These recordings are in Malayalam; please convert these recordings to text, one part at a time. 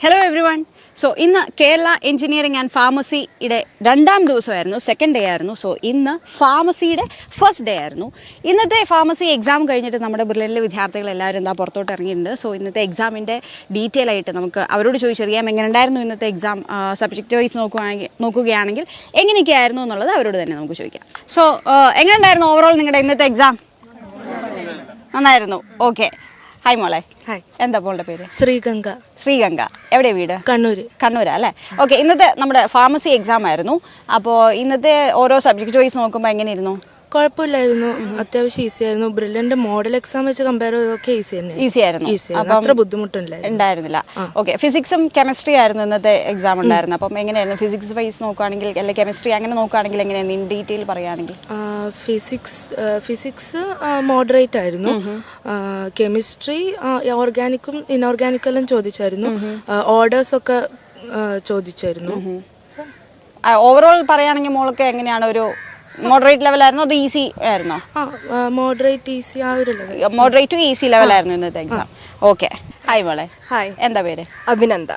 Hello every one. സോ ഇന്ന് കേരള എഞ്ചിനീയറിംഗ് ആൻഡ് ഫാർമസിയുടെ രണ്ടാം ദിവസമായിരുന്നു, സെക്കൻഡ് ഡേ ആയിരുന്നു. സോ ഇന്ന് ഫാർമസിയുടെ ഫസ്റ്റ് ഡേ ആയിരുന്നു. ഇന്നത്തെ ഫാർമസി എക്സാം കഴിഞ്ഞിട്ട് നമ്മുടെ ബ്രില്യനിലെ വിദ്യാർത്ഥികൾ എല്ലാവരും എന്താ പുറത്തോട്ട് ഇറങ്ങിയിട്ടുണ്ട്. സോ ഇന്നത്തെ എക്സാമിൻ്റെ ഡീറ്റെയിൽ ആയിട്ട് നമുക്ക് അവരോട് ചോദിച്ചറിയാം എങ്ങനെ ഉണ്ടായിരുന്നു ഇന്നത്തെ എക്സാം. സബ്ജക്റ്റ് വൈസ് നോക്കുകയാണെങ്കിൽ എങ്ങനെയൊക്കെയായിരുന്നു എന്നുള്ളത് അവരോട് തന്നെ നമുക്ക് ചോദിക്കാം. സോ എങ്ങനെ ഉണ്ടായിരുന്നു ഓവറോൾ നിങ്ങളുടെ ഇന്നത്തെ എക്സാം? നന്നായിരുന്നു. ഓക്കെ. ഹായ് മോളെ. ഹായ്. എന്താ മോളുടെ പേര്? ശ്രീഗംഗ. ശ്രീഗംഗ. എവിടെയാ വീട്? കണ്ണൂരാ അല്ലേ? ഓക്കെ. ഇന്നത്തെ നമ്മുടെ ഫാർമസി എക്സാം ആയിരുന്നു. അപ്പോൾ ഇന്നത്തെ ഓരോ സബ്ജക്റ്റ് വൈസ് നോക്കുമ്പോൾ എങ്ങനെയായിരുന്നു? കുഴപ്പമില്ലായിരുന്നു, അത്യാവശ്യം ഈസി ആയിരുന്നു. ബ്രില്യന്റെ മോഡൽ എക്സാം വെച്ച് കമ്പയർ ചെയ്തൊക്കെ ഈസി ആയിരുന്നു. അത്ര ബുദ്ധിമുട്ടുണ്ടായിരുന്നില്ല. ഓക്കെ. ഫിസിക്സും കെമിസ്ട്രി ആയിരുന്നു ഇന്നത്തെ എക്സാം ഉണ്ടായിരുന്നു. അപ്പം എങ്ങനെയായിരുന്നു ഫിസിക്സ് വൈസ് നോക്കുകയാണെങ്കിൽ അല്ലെങ്കിൽ കെമിസ്ട്രി അങ്ങനെ നോക്കുകയാണെങ്കിൽ എങ്ങനെയായിരുന്നു ഇൻ ഡീറ്റെയിൽ പറയുകയാണെങ്കിൽ? ഫിസിക്സ് മോഡറേറ്റ് ആയിരുന്നു. കെമിസ്ട്രി ഓർഗാനിക്കും ഇനോർഗാനിക്കെല്ലാം ചോദിച്ചായിരുന്നു. ഓർഡേഴ്സ് ഒക്കെ ചോദിച്ചായിരുന്നു. ഓവറോൾ പറയുകയാണെങ്കിൽ മോൾക്ക് എങ്ങനെയാണ്? ഒരു മോഡറേറ്റ് ലെവലായിരുന്നോ അതോ ഈസി ആയിരുന്നോ? മോഡറേറ്റ് ഈസി ആ ഒരു ലെവൽ. മോഡറേറ്റ് ടു ഈസി ലെവലായിരുന്നു ഇന്നത്തെ എക്സാം. ഓക്കെ. ഹായ് മോളെ. ഹായ്. എന്താ പേര്? അഭിനന്ദ.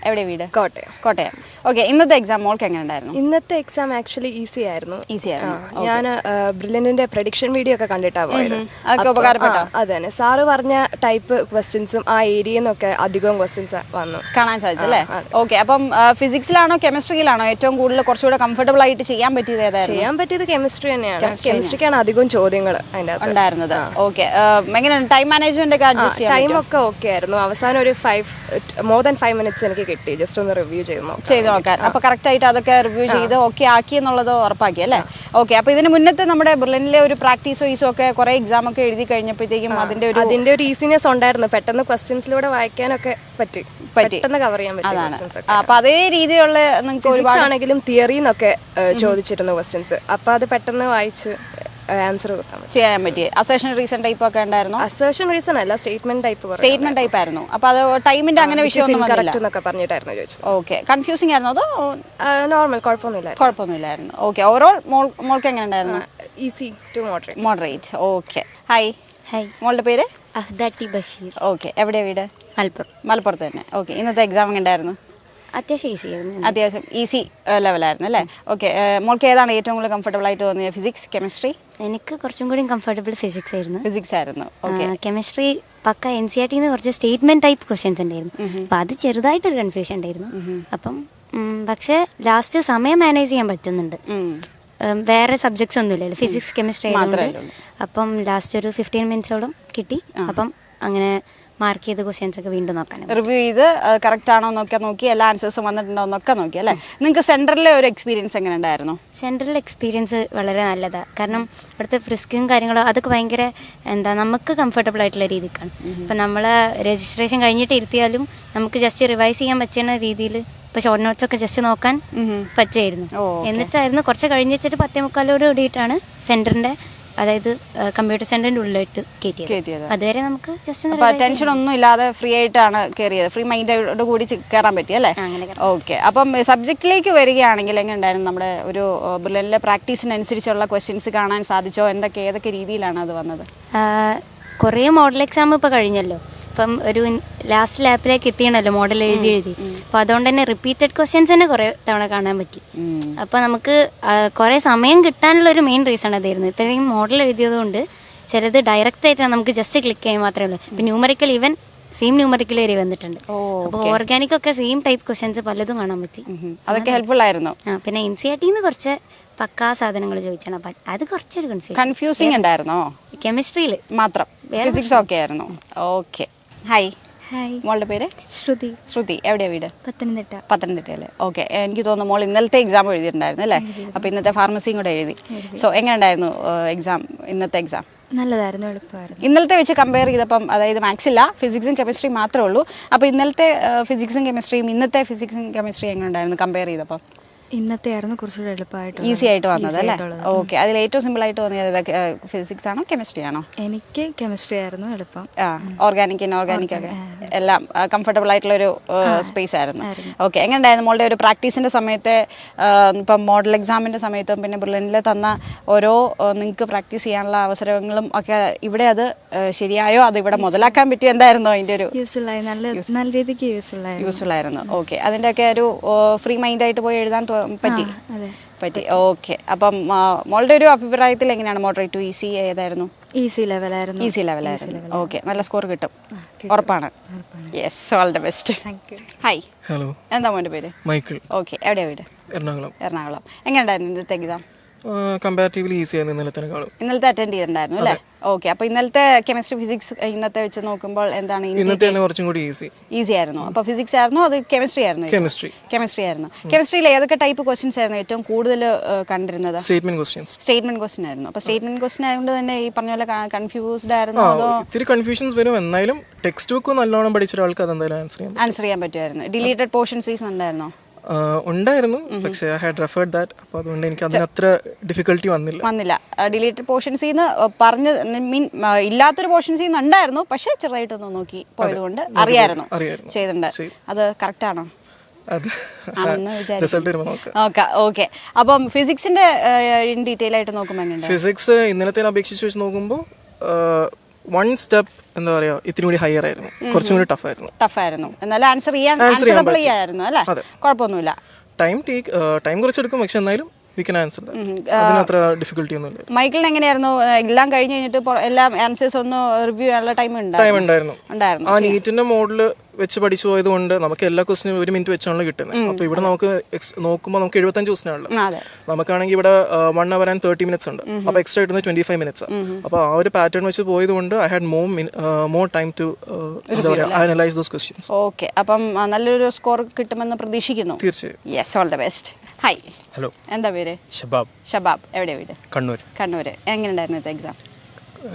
എവിടെ വീട്? കോട്ടയം. ഓക്കെ. ഇന്നത്തെ എക്സാം മോൾക്ക് എങ്ങനെ ഉണ്ടായിരുന്നു? ഇന്നത്തെ എക്സാം ആക്ച്വലി ഈസി ആയിരുന്നു. ഞാൻ ബ്രില്യന്റിന്റെ പ്രഡിക്ഷൻ വീഡിയോ ഒക്കെ കണ്ടിട്ടാ പോയത്. അതൊക്കെ ഉപകാരപ്പെട്ടോ? അതെ, സാറ് പറഞ്ഞ ടൈപ്പ് ക്വസ്റ്റ്യൻസും ആ ഏരിയന്നൊക്കെ അധികം ക്വസ്റ്റ്യൻസ് വന്നു കാണാൻ സാധിച്ചല്ലേ? ഓക്കെ. അപ്പം ഫിസിക്സിലാണോ കെമിസ്ട്രിയിലാണോ ഏറ്റവും കൂടുതൽ കുറച്ചുകൂടെ കംഫർട്ടബിൾ ആയിട്ട് ചെയ്യാൻ പറ്റിയത് ഏതായിരുന്നു? ചെയ്യാൻ പറ്റിയത് കെമിസ്ട്രി തന്നെയാണ്. കെമിസ്ട്രിക്കാണ് അധികം ചോദ്യങ്ങൾ അതിന്റെ ഉണ്ടായിരുന്നത്. ഓക്കെ. എങ്ങനെയാണ് ടൈം മാനേജ്മെന്റ് ഒക്കെ അഡ്ജസ്റ്റ് ചെയ്യാൻ? ടൈം ഒക്കെ ഓക്കെ ആയിരുന്നു. അവസാനം ഒരു മോർ ദാൻ 5 minutes എനിക്ക് കിട്ടി ജസ്റ്റ് ഒന്ന് റിവ്യൂ ചെയ്ത് നോക്കാൻ. അപ്പൊ കറക്റ്റ് ആയിട്ട് അതൊക്കെ റിവ്യൂ ചെയ്ത് ഓക്കെ ആക്കി എന്നുള്ളത് ഉറപ്പാക്കി അല്ലേ? ഓക്കെ. അപ്പൊ ഇതിന് മുന്നത്തെ നമ്മുടെ ബ്രില്യനിലെ ഒരു പ്രാക്ടീസ് വൈസും ഒക്കെ കുറെ എക്സാം ഒക്കെ എഴുതി കഴിഞ്ഞപ്പോഴത്തേക്കും അതിന്റെ ഒരു ഈസിനെസ് ഉണ്ടായിരുന്നു. പെട്ടെന്ന് ക്വസ്റ്റ്യൻസിലൂടെ വായിക്കാനൊക്കെ പെട്ടെന്ന് കവർ ചെയ്യാൻ പറ്റും. അപ്പൊ അതേ രീതിയിലുള്ള നിങ്ങൾക്ക് ആണെങ്കിലും തിയറിന്നൊക്കെ ചോദിച്ചിരുന്നു ക്വസ്റ്റ്യൻസ്. അപ്പൊ അത് പെട്ടെന്ന് വായിച്ച് ആൻസർ ചെയ്യാൻ പറ്റി. അസേഷൻ റീസൺ ടൈപ്പ് ഒക്കെ ഉണ്ടായിരുന്നു? അസേഷൻ റീസൺ അല്ല, സ്റ്റേറ്റ്മെന്റ് ടൈപ്പ് ആയിരുന്നു. അപ്പൊ അത് ടൈമിന്റെ അങ്ങനെ വിഷയമൊന്നും പറഞ്ഞിട്ടായിരുന്നു ചോദിച്ചത്. ഓക്കെ. കൺഫ്യൂസിംഗ് ആയിരുന്നോ അതോ നോർമൽ? കുഴപ്പമൊന്നുമില്ലായിരുന്നു. ഓക്കെ. ഓവറോൾ മോൾക്ക് എങ്ങനെ ഉണ്ടായിരുന്നു? Easy to moderate. Okay. Hi. മോളുടെ പേര്? അഹ്ദാട്ടി ബഷീർ. ഓക്കെ. എവിടെയാ വീട്? മലപ്പുറത്ത് തന്നെ. ഓക്കെ. ഇന്നത്തെ എക്സാം എങ്ങനെ ഉണ്ടായിരുന്നു? അത്യാവശ്യം ഈസി ലെവലായിരുന്നു അല്ലേ? ഓക്കെ. മോൾക്ക് ഏതാണ് ഏറ്റവും കൂടുതൽ കംഫർട്ടബിൾ ആയിട്ട് തോന്നിയത്? Physics, chemistry? എനിക്ക് കുറച്ചും കൂടി കംഫർട്ടബിൾ ഫിസിക്സ് ആയിരുന്നു. കെമിസ്ട്രി പക്ക NCERT കുറച്ച് സ്റ്റേറ്റ്മെന്റ് ടൈപ്പ് ക്വസ്റ്റ്യൻസ് ഉണ്ടായിരുന്നു. അപ്പം അത് ചെറുതായിട്ടൊരു കൺഫ്യൂഷൻ ഉണ്ടായിരുന്നു. അപ്പം പക്ഷെ ലാസ്റ്റ് സമയം മാനേജ് ചെയ്യാൻ പറ്റുന്നുണ്ട്. വേറെ സബ്ജക്ട്സ് ഒന്നുമില്ലല്ലോ, ഫിസിക്സ് കെമിസ്ട്രി ആയതുകൊണ്ട്. അപ്പം ലാസ്റ്റ് ഒരു 15 minutes കിട്ടി. അപ്പം അങ്ങനെ മാർക്ക് ചെയ്ത ക്വസ്റ്റ്യൻസ് ഒക്കെ വീണ്ടും നോക്കാൻ റിവ്യൂ ചെയ്ത് കറക്റ്റ് ആണോ എന്നൊക്കെ നോക്കി എല്ലാ ആൻസേഴ്സും വന്നിട്ടുണ്ടോ എന്നൊക്കെ നോക്കി അല്ലേ? നിങ്ങൾക്ക് സെൻട്രലിലെ ഒരു എക്സ്പീരിയൻസ് എങ്ങനെ ഉണ്ടായിരുന്നു? സെൻട്രൽ എക്സ്പീരിയൻസ് വളരെ നല്ലതാണ്. കാരണം അവിടുത്തെ ഫ്രിസ്കും കാര്യങ്ങളും അതൊക്കെ ഭയങ്കര നമുക്ക് കംഫർട്ടബിൾ ആയിട്ടുള്ള രീതിക്കാണ്. ഇപ്പം നമ്മൾ രജിസ്ട്രേഷൻ കഴിഞ്ഞിട്ട് ഇരുത്തിയാലും നമുക്ക് ജസ്റ്റ് റിവൈസ് ചെയ്യാൻ പറ്റുന്ന രീതിയിൽ ഇപ്പോൾ ഷോർട്ട് നോട്ട്സ് ഒക്കെ ജസ്റ്റ് നോക്കാൻ പറ്റുമായിരുന്നു. എന്നിട്ടായിരുന്നു കുറച്ച് കഴിഞ്ഞ് വെച്ചിട്ട് 10:45 കൂടിയിട്ടാണ് സെൻറ്ററിൻ്റെ, അതായത് കമ്പ്യൂട്ടർ സെന്ററിന്റെ ഉള്ളിലേക്ക് കയറ്റിയത്. അതുവരെ നമുക്ക് ജസ്റ്റ് ടെൻഷൻ ഒന്നും ഇല്ലാതെ ഫ്രീ ആയിട്ടാണ് കയറിയത്. ഫ്രീ മൈൻഡോട് കൂടി കയറാൻ പറ്റി അല്ലേ? ഓക്കെ. അപ്പം സബ്ജക്റ്റിലേക്ക് വരികയാണെങ്കിൽ എങ്ങനെ ഉണ്ടായിരുന്നു? നമ്മുടെ ഒരു ബ്രില്യനിലെ പ്രാക്ടീസിനനുസരിച്ചുള്ള ക്വസ്റ്റ്യൻസ് കാണാൻ സാധിച്ചോ? ഏതൊക്കെ രീതിയിലാണ് അത് വന്നത്? കുറേ മോഡൽ എക്സാം ഇപ്പോൾ കഴിഞ്ഞല്ലോ. ഇപ്പം ഒരു ലാസ്റ്റ് ലാപ്പിലേക്ക് എത്തിയണല്ലോ മോഡൽ എഴുതി. അപ്പോൾ അതുകൊണ്ട് തന്നെ റിപ്പീറ്റഡ് ക്വസ്റ്റ്യൻസ് തന്നെ കുറേ തവണ കാണാൻ പറ്റി. അപ്പോൾ നമുക്ക് കുറേ സമയം കിട്ടാനുള്ളൊരു മെയിൻ റീസൺ അതായിരുന്നു. ഇത്രയും മോഡൽ എഴുതിയത് കൊണ്ട് ചിലത് ഡയറക്റ്റ് ആയിട്ടാണ് നമുക്ക് ജസ്റ്റ് ക്ലിക്ക് ചെയ്യാൻ മാത്രമേ ഉള്ളൂ. ഇപ്പം numerical even same numerical area വന്നിട്ടുണ്ട്. അപ്പോൾ ഓർഗാനിക് ഒക്കെ സെയിം ടൈപ്പ് ക്വസ്റ്റ്യൻസ് പലതും കാണാൻ പറ്റി. അതൊക്കെ ഹെൽപ്ഫുൾ ആയിരുന്നു. പിന്നെ NCERT കുറച്ച് പക്കാ സാധനങ്ങൾ ചോദിച്ചാണ്. അപ്പം അത് കുറച്ചൊരു കൺഫ്യൂസിംഗ് ഉണ്ടായിരുന്നോ? കെമിസ്ട്രിയിൽ മാത്രം. ഫിസിക്സ് ഓക്കെ ആയിരുന്നു. ഓക്കെ. ഹായ്. മോളുടെ പേര്? ശ്രുതി. എവിടെയാ വീട്? പത്തനംതിട്ട. ഓക്കെ. എനിക്ക് തോന്നുന്നു മോൾ ഇന്നലത്തെ എക്സാം എഴുതിയിട്ടുണ്ടായിരുന്നു അല്ലേ? അപ്പോൾ ഇന്നത്തെ ഫാർമസിയും കൂടെ എഴുതി. സോ എങ്ങനെ ഉണ്ടായിരുന്നു എക്സാം? ഇന്നത്തെ എക്സാം നല്ലതായിരുന്നു, എളുപ്പമായിരുന്നു. ഇന്നലത്തെ വെച്ച് കമ്പയർ ചെയ്തപ്പം, അതായത് മാത്സ് ഇല്ല, ഫിസിക്സും കെമിസ്ട്രി മാത്രമേ ഉള്ളൂ. അപ്പോൾ ഇന്നലത്തെ ഫിസിക്സും കെമിസ്ട്രിയും ഇന്നത്തെ ഫിസിക്സും കെമിസ്ട്രി എങ്ങനെ ഉണ്ടായിരുന്നു കമ്പയർ ചെയ്തപ്പം? ഇന്നത്തെ ആയിരുന്നു കുറച്ചുകൂടെ എളുപ്പമായിട്ട് ഈസി ആയിട്ട് വന്നത് അല്ലേ? ഓക്കെ. അതിൽ ഏറ്റവും സിമ്പിൾ ആയിട്ട് തോന്നിയത് ഫിസിക്സ് ആണോ കെമിസ്ട്രി ആണോ? എനിക്ക് കെമിസ്ട്രി ആയിരുന്നു എളുപ്പം. ഓർഗാനിക് ഇൻഓർഗാനിക് ഒക്കെ എല്ലാം കംഫർട്ടബിൾ ആയിട്ടുള്ള ഒരു സ്പേസ് ആയിരുന്നു. ഓക്കെ. എങ്ങനെയുണ്ടായിരുന്നു മോളുടെ ഒരു പ്രാക്ടീസിന്റെ സമയത്ത്, ഇപ്പം മോഡൽ എക്സാമിന്റെ സമയത്തും പിന്നെ ബ്രില്യനിൽ തന്ന ഓരോ നിങ്ങൾക്ക് പ്രാക്ടീസ് ചെയ്യാനുള്ള അവസരങ്ങളും ഒക്കെ ഇവിടെ അത് ശരിയായോ, അത് ഇവിടെ മുതലാക്കാൻ പറ്റി, എന്തായിരുന്നു അതിന്റെ ഒരു യൂസ്ഫുൾ ആയി, നല്ല രീതിക്ക് യൂസ്ഫുൾ ആയിരുന്നു? ഓക്കെ. അതിൻ്റെയൊക്കെ ഒരു ഫ്രീ മൈൻഡ് ആയിട്ട് പോയി എഴുതാൻ പറ്റി. ഓക്കെ. അപ്പം മോളുടെ ഒരു അഭിപ്രായത്തിൽ എങ്ങനെയാണ് മോഡറേറ്റ് ടു ഈസി ഏതായിരുന്നു? ഈസി ലെവലായിരുന്നു. ഓക്കെ. നല്ല സ്കോർ കിട്ടും ഉറപ്പാണ്. Yes, all the best. Hi. Hello. എന്താ മോൻ്റെ പേര്? മൈക്കിൾ. ഓക്കെ. എവിടെയാ വീട്? എറണാകുളം. എങ്ങനെയുണ്ടായിരുന്നു ഇന്നത്തെ എക്സാം? കമ്പാരിറ്റീവ്ലി ഈസി ആയിരുന്നു ഇന്നലത്തേക്കാളും. ഇന്നലത്തെ അറ്റൻഡ് ചെയ്തിട്ടുണ്ടായിരുന്നു അല്ലേ? ഓക്കെ. അപ്പോൾ ഇന്നലത്തെ കെമിസ്ട്രി ഫിസിക്സ് ഇന്നത്തെ വെച്ച് നോക്കുമ്പോൾ എന്താണ്? ഇന്നത്തെ കുറച്ചും കൂടി ഈസി ആയിരുന്നു. അപ്പോൾ ഫിസിക്സ് ആയിരുന്നു അത് കെമിസ്ട്രി ആയിരുന്നു? കെമിസ്ട്രി ആയിരുന്നു. കെമിസ്ട്രിയിൽ ഏതൊക്കെ ടൈപ്പ് ക്വസ്റ്റ്യൻസ് ആയിരുന്നു ഏറ്റവും കൂടുതൽ കണ്ടിരുന്നത്? സ്റ്റേറ്റ്മെന്റ് ക്വസ്റ്റ്യൻ ആയിരുന്നു. അപ്പോൾ സ്റ്റേറ്റ്മെന്റ് ക്വസ്റ്റ്യൻ ആയതുകൊണ്ട് തന്നെ ഈ പറഞ്ഞ പോലെ കൺഫ്യൂസ്ഡ് ആയിരുന്നു അതോ? ഇത്തിരി കൺഫ്യൂഷൻസ് വരും, എന്നാലും ടെക്സ്റ്റ് ബുക്ക് നല്ലോണം പഠിച്ച ഒരാൾക്ക് അതെന്തായാലും ആൻസർ ചെയ്യാൻ പറ്റുമായിരുന്നു. ഡിലീറ്റഡ് പോർഷൻസ് ഉണ്ടായിരുന്നോ? ഉണ്ടായിരുന്നു, പക്ഷേ ഐ ഹാഡ് റെഫേർഡ് ദാറ്റ്. അപ്പോൾ അതുകൊണ്ട് എനിക്ക് അതിന് അത്ര ഡിഫിക്കൽട്ടി വന്നില്ല. ഡിലീറ്റഡ് പോർഷൻസിൽ നിന്ന് പറഞ്ഞ ഇല്ലാത്തൊരു പോർഷൻസിൽ നിന്ന് ഉണ്ടായിരുന്നു, പക്ഷെ ചെറുതായിട്ടൊന്ന് നോക്കി പോയതുകൊണ്ട് അറിയായിരുന്നു ചെയ്തിട്ടുണ്ട്. അത് കറക്റ്റ് ആണോ? ഓക്കെ. അപ്പം ഫിസിക്സിന്റെ ഡീറ്റെയിൽ ആയിട്ട് നോക്കുമ്പോൾ എങ്ങനെയുണ്ട്? ഫിസിക്സ് ഇന്നലത്തെ അപേക്ഷിച്ച് വെച്ച് നോക്കുമ്പോൾ വൺ സ്റ്റെപ്പ് എന്താ പറയാ ഇത്തിരി കൂടി ഹയർ ആയിരുന്നു, കുറച്ചും കൂടി ടഫായിരുന്നു. എന്നാലും ആൻസർ ചെയ്യായിരുന്നു അല്ലേ? കുഴപ്പമൊന്നുമില്ല. ടൈം കുറച്ചെടുക്കും, പക്ഷെ എന്നാലും we can answer that. അതിനത്ര ഡിഫിക്കൽട്ടി ഒന്നുമില്ല. മൈക്കിളിന് എങ്ങനെയായിരുന്നു എല്ലാം കഴിഞ്ഞ് കഴിഞ്ഞിട്ട് എല്ലാം ആൻസേഴ്സ് ഒന്ന് റിവ്യൂ ചെയ്യാനുള്ള ടൈം ഉണ്ടായിരുന്നു? ആ നീറ്റിന്റെ മോഡൽ വെച്ച് പഠിച്ചു പോയത് കൊണ്ട് നമുക്ക് എല്ലാ ക്വസ്റ്റിനും 1 മിനിറ്റ് വെച്ചാണല്ലോ കിട്ടുന്നത്. അപ്പൊ ഇവിടെ നമുക്ക് നോക്കുമ്പോൾ നമുക്ക് 75 ക്വസ്റ്റൻ ആണല്ലോ. നമുക്കാണെങ്കിൽ ഇവിടെ 1 hour and 30 minutes ഉണ്ട്. അപ്പൊ എക്സ്ട്രാ കിട്ടുന്നത് 25 minutes. അപ്പൊ ആ ഒരു പാറ്റേൺ വെച്ച് പോയത് കൊണ്ട് I had more time to analyse those questions. Okay. അപ്പം നല്ലൊരു സ്കോർ കിട്ടുമെന്ന് പ്രതീക്ഷിക്കുന്നു. തീർച്ചയായും. Yes, all the best. Hi. Hello. എന്താ പേര്? ഷബാബ്. എവിടെയാ വീട്? കണ്ണൂർ. എങ്ങനെയുണ്ടായിരുന്നു ഇത് എക്സാം?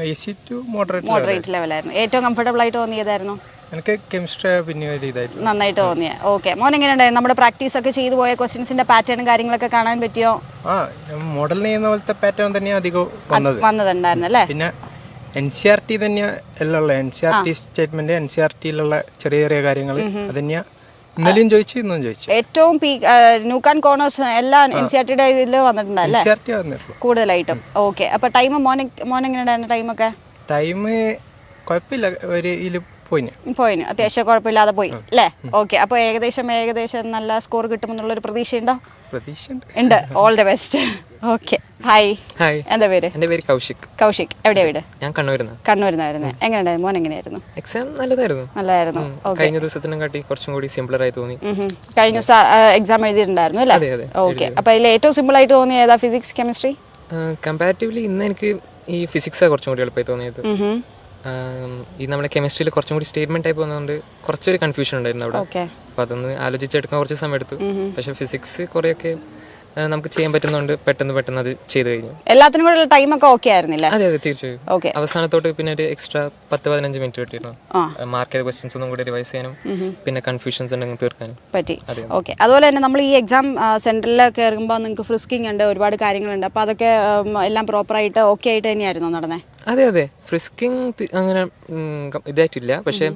ഈസി ടു മോഡറേറ്റ് ലെവലായിരുന്നു. ഏറ്റവും കംഫർട്ടബിൾ ആയിട്ട് തോന്നിയതായിരുന്നു? എനിക്ക് കെമിസ്ട്രി പിന്നെ നന്നായിട്ട് തോന്നിയ. ഓക്കെ. മോൻ എങ്ങനെയുണ്ടായിരുന്നു? നമ്മുടെ പ്രാക്ടീസ് ഒക്കെ ചെയ്തു പോയ ക്വസ്റ്റ്യൻസിന്റെ പാറ്റേണും കാര്യങ്ങളൊക്കെ കാണാൻ പറ്റിയോ? മോഡൽ ചെയ്യുന്ന പോലത്തെ പാറ്റേൺ തന്നെയാണ് അധികം വന്നതുണ്ടായിരുന്നു അല്ലേ? പിന്നെ NCERT തന്നെയാ എല്ലാം ഉള്ളത്. NCERT സ്റ്റേറ്റ്മെന്റ്, NCERTയിലുള്ള ചെറിയ ചെറിയ കാര്യങ്ങൾ അത് തന്നെയാ ഇന്നലെയും ചോദിച്ചു, ഇന്നും ചോദിച്ചു. ഏറ്റവും ന്യൂക്ക് ആൻഡ് കോർണേഴ്സ് എല്ലാം NCERTയുടെ ഇതിൽ വന്നിട്ടുണ്ടല്ലേ? കൂടുതലായിട്ടും. ഓക്കെ. അപ്പൊ ടൈം മോൻ എങ്ങനെയുണ്ടായിരുന്നു? ടൈം കുഴപ്പമില്ല, ഒരു ഇതിൽ പോയിന് അത്യാവശ്യം കുഴപ്പമില്ലാതെ പോയി അല്ലേ? ഓക്കെ. അപ്പൊ ഏകദേശം നല്ല സ്കോർ കിട്ടുമെന്നുള്ളൊരു പ്രതീക്ഷയുണ്ടോ? ഉണ്ട്. All the best. Okay. Hi. എന്താ പേര്? എൻ്റെ പേര് കൗശിക്. എവിടെയാ വീട്? ഞാൻ കണ്ണൂരിന്ന്. എങ്ങനെയുണ്ടായിരുന്നു? മോൻ എങ്ങനെയായിരുന്നു? എക്സാം നല്ലതായിരുന്നു. കഴിഞ്ഞ ദിവസത്തിനും കാട്ടി കുറച്ചും കൂടി സിമ്പിളർ ആയി തോന്നി. കഴിഞ്ഞ ദിവസം എക്സാം എഴുതിയിട്ടുണ്ടായിരുന്നു അല്ലേ? ഓക്കെ. അപ്പൊ അതിൽ ഏറ്റവും സിമ്പിൾ ആയിട്ട് തോന്നിയ ഏതാ? Physics, chemistry? കമ്പാരിറ്റീവ്ലി ഇന്ന് എനിക്ക് ഈ ഫിസിക്സാണ് കുറച്ചും കൂടി എളുപ്പമായി തോന്നിയത്. ഈ നമ്മുടെ കെമിസ്ട്രിയിൽ കുറച്ചും കൂടി സ്റ്റേറ്റ്മെന്റ് ടൈപ്പ് വന്നതുകൊണ്ട് കുറച്ചൊരു കൺഫ്യൂഷൻ ഉണ്ടായിരുന്നു അവിടെ. അപ്പൊ അതൊന്ന് ആലോചിച്ചെടുക്കാൻ കുറച്ച് സമയം എടുത്തു. പക്ഷെ ഫിസിക്സ് കുറെയൊക്കെ നമുക്ക് ചെയ്യാൻ പറ്റുന്നുണ്ട്, പെട്ടെന്ന് അത് ചെയ്തു കഴിഞ്ഞു. എല്ലാത്തിനും കൂടെ ടൈം ഒക്കെ ഓക്കെ ആയിരുന്നില്ല? അതെ, തീർച്ചയായും. അവസാനത്തോട്ട് പിന്നെ ഒരു എക്സ്ട്രാ 10-15 മിനിറ്റ് കിട്ടിയിരുന്നു മാർക്ക് ചെയ്ത ക്വസ്റ്റ്യൻസ് ഒന്നും കൂടി റിവൈസ് ചെയ്യാനും പിന്നെ കൺഫ്യൂഷൻസ് ഉണ്ടെങ്കിൽ തീർക്കാനും പറ്റി. ഓക്കെ. അതുപോലെ തന്നെ നമ്മൾ ഈ എക്സാം സെന്ററിൽ കയറുമ്പോൾ നിങ്ങൾക്ക് ഫ്രിസ്കിംഗ് ഉണ്ട്, ഒരുപാട് കാര്യങ്ങളുണ്ട്. അപ്പൊ അതൊക്കെ എല്ലാം പ്രോപ്പറായിട്ട് ഓക്കെ ആയിട്ട് തന്നെയായിരുന്നു നടന്നേ? അതെ. ഫ്രിസ്കിംഗ് അങ്ങനെ ഇതായിട്ടില്ല, പക്ഷെ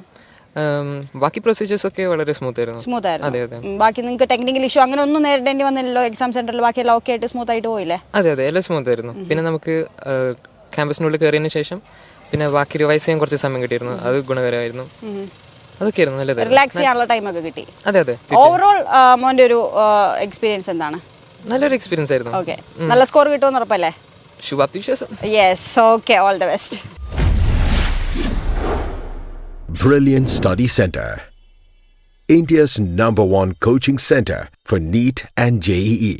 ബാക്കി പ്രൊസീജിയേഴ്സ് ഒക്കെ വളരെ സ്മൂത്ത് ആയിരുന്നു. അതെ. ബാക്കി നിങ്ങൾക്ക് ടെക്നിക്കൽ ഇഷ്യൂ അങ്ങനെ ഒന്നും നേരിടേണ്ടി വന്നില്ലല്ലോ എക്സാം സെന്ററിൽ? ബാക്കിയെല്ലാം ഓക്കെ ആയിട്ട് സ്മൂത്ത് ആയിട്ട് പോയില്ലേ? അതെ, എല്ലാം സ്മൂത്ത് ആയിരുന്നു. പിന്നെ നമുക്ക് ക്യാമ്പസിനുള്ളിൽ കയറിയതിന് ശേഷം പിന്നെ ബാക്കി റിവൈസ് ചെയ്യാൻ കുറച്ച് സമയം കിട്ടിയിരുന്നു, അത് ഗുണകരമായിരുന്നു. അതൊക്കെയായിരുന്നു നല്ലത്. റിലാക്സ് ചെയ്യാനുള്ള ടൈം ഒക്കെ കിട്ടി? അതെ. ഓവറോൾ മോന്റെ ഒരു എക്സ്പീരിയൻസ് എന്താണ്? നല്ലൊരു എക്സ്പീരിയൻസ് ആയിരുന്നു. ഓക്കെ. നല്ല സ്കോർ കിട്ടുമെന്ന് ഉറപ്പല്ലേ? ശുഭാപ്തി വിശ്വാസം. Yes. Okay. All the best. Brilliant Study Center, India's #1 coaching center for NEET and JEE.